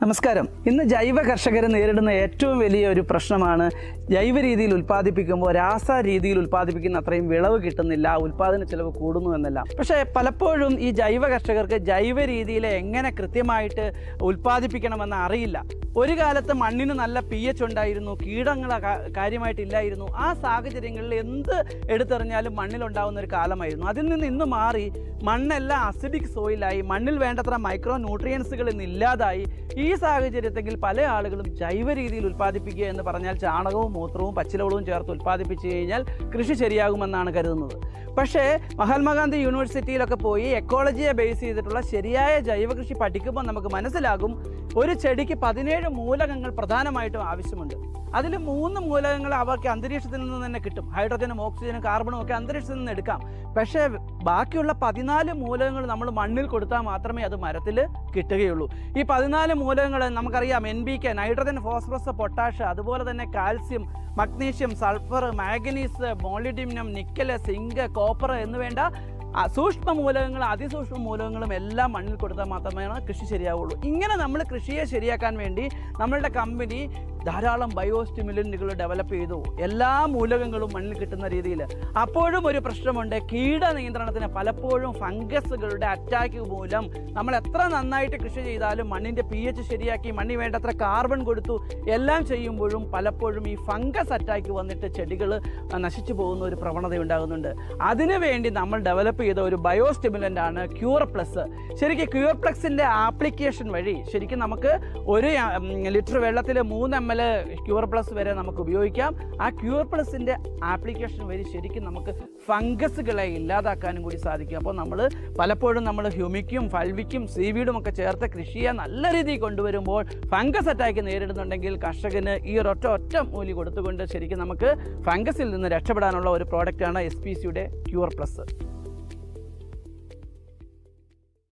നമസ്കാരം. ഇന്ന് ജൈവ കർഷകർ നേരിടുന്ന ഏറ്റവും വലിയ ഒരു പ്രശ്നമാണ് ജൈവ രീതിയിൽ ഉൽപ്പാദിപ്പിക്കുമ്പോൾ രാസ രീതിയിൽ ഉൽപ്പാദിപ്പിക്കുന്ന അത്രയും വിളവ് കിട്ടുന്നില്ല, ഉൽപ്പാദന ചെലവ് കൂടുന്നു എന്നല്ല. പക്ഷേ പലപ്പോഴും ഈ ജൈവ കർഷകർക്ക് ജൈവ രീതിയിൽ എങ്ങനെ കൃത്യമായിട്ട് ഉൽപ്പാദിപ്പിക്കണമെന്ന് അറിയില്ല. ഒരു കാലത്ത് മണ്ണിന് നല്ല pH ഉണ്ടായിരുന്നു, കീടങ്ങൾ കാര്യമായിട്ടില്ലായിരുന്നു. ആ സാഹചര്യങ്ങളിൽ എന്ത് എടുത്തെറിഞ്ഞാലും മണ്ണിലുണ്ടാകുന്ന ഒരു കാലമായിരുന്നു. അതിൽ നിന്ന് ഇന്ന് മാറി മണ്ണെല്ലാം അസിഡിക് സോയിലായി, മണ്ണിൽ വേണ്ടത്ര മൈക്രോ ന്യൂട്രിയൻസുകൾ ഇന്ന് ഇല്ലാതായി. ഈ സാഹചര്യത്തിൽ പല ആളുകളും ജൈവ രീതിയിൽ ഉൽപ്പാദിപ്പിക്കുക എന്ന് പറഞ്ഞാൽ ചാണകവും മൂത്രവും പച്ചിലവളവും ചേർത്ത് ഉൽപ്പാദിപ്പിച്ചു കഴിഞ്ഞാൽ കൃഷി ശരിയാകുമെന്നാണ് കരുതുന്നത്. പക്ഷേ മഹാത്മാഗാന്ധി യൂണിവേഴ്സിറ്റിയിലൊക്കെ പോയി എക്കോളജിയെ ബേസ് ചെയ്തിട്ടുള്ള ശരിയായ ജൈവ കൃഷി പഠിക്കുമ്പോൾ നമുക്ക് മനസ്സിലാകും, ഒരു ചെടിക്ക് 17 മൂലകങ്ങൾ പ്രധാനമായിട്ടും ആവശ്യമുണ്ട്. അതിൽ 3 മൂലകങ്ങൾ അവർക്ക് അന്തരീക്ഷത്തിൽ നിന്ന് തന്നെ കിട്ടും. ഹൈഡ്രജനും ഓക്സിജനും കാർബണും ഒക്കെ അന്തരീക്ഷത്തിൽ നിന്ന് എടുക്കാം. പക്ഷേ ബാക്കിയുള്ള 14 മൂലകങ്ങൾ നമ്മൾ മണ്ണിൽ കൊടുത്താൽ മാത്രമേ അത് മരത്തിൽ കിട്ടുകയുള്ളൂ. ഈ 14 മൂലകങ്ങൾ നമുക്കറിയാം: NPK, നൈട്രജൻ, ഫോസ്ഫറസ്, പൊട്ടാഷ്, അതുപോലെ തന്നെ calcium, magnesium, sulphur, manganese, molybdenum, nickel, zinc, copper എന്നുവേണ്ട സൂക്ഷ്മ മൂലകങ്ങൾ അതിസൂക്ഷ്മ മൂലകങ്ങളും എല്ലാം മണ്ണിൽ കൊടുത്താൽ മാത്രമേ കൃഷി ശരിയാവുള്ളൂ. ഇങ്ങനെ നമ്മൾ കൃഷിയെ ശരിയാക്കാൻ വേണ്ടി നമ്മളുടെ കമ്പനി ധാരാളം ബയോസ്റ്റിമുലൻറ്റുകൾ ഡെവലപ്പ് ചെയ്തു, എല്ലാ മൂലകങ്ങളും മണ്ണിൽ കിട്ടുന്ന രീതിയിൽ. അപ്പോഴും ഒരു പ്രശ്നമുണ്ട്: കീട നിയന്ത്രണത്തിന് പലപ്പോഴും ഫംഗസുകളുടെ അറ്റാക്ക് മൂലം നമ്മൾ എത്ര നന്നായിട്ട് കൃഷി ചെയ്താലും മണ്ണിൻ്റെ pH ശരിയാക്കി മണ്ണിൽ വേണ്ടത്ര കാർബൺ കൊടുത്തു എല്ലാം ചെയ്യുമ്പോഴും പലപ്പോഴും ഈ ഫംഗസ് അറ്റാക്ക് വന്നിട്ട് ചെടികൾ നശിച്ചു പോകുന്ന ഒരു പ്രവണത ഉണ്ടാകുന്നുണ്ട്. അതിനുവേണ്ടി നമ്മൾ ഡെവലപ്പ് ചെയ്ത ഒരു ബയോസ്റ്റിമുലൻ്റ് ആണ് ക്യൂർ പ്ലസ്. ശരിക്കും ക്യൂർ പ്ലസിൻ്റെ ആപ്ലിക്കേഷൻ വഴി ശരിക്കും നമുക്ക് 1 ലിറ്റർ വെള്ളത്തിൽ 3 ml ക്യൂർ പ്ലസ് വരെ നമുക്ക് ഉപയോഗിക്കാം. ആ ക്യൂർ പ്ലസിൻ്റെ ആപ്ലിക്കേഷൻ വഴി ശരിക്കും നമുക്ക് ഫംഗസുകളെ ഇല്ലാതാക്കാനും കൂടി സാധിക്കും. അപ്പോൾ പലപ്പോഴും നമ്മൾ ഹ്യൂമിക്കും ഫൾവിക്കും സീവീഡും ഒക്കെ ചേർത്ത് കൃഷിയെ നല്ല രീതിയിൽ കൊണ്ടുവരുമ്പോൾ ഫംഗസ് അറ്റാക്ക് നേരിടുന്നുണ്ടെങ്കിൽ കർഷകന് ഈ ഒറ്റ മൂല്യം കൊടുത്തുകൊണ്ട് ശരിക്കും നമുക്ക് ഫംഗസിൽ നിന്ന് രക്ഷപ്പെടാനുള്ള ഒരു പ്രോഡക്റ്റാണ് SPCയുടെ ക്യൂർ പ്ലസ്.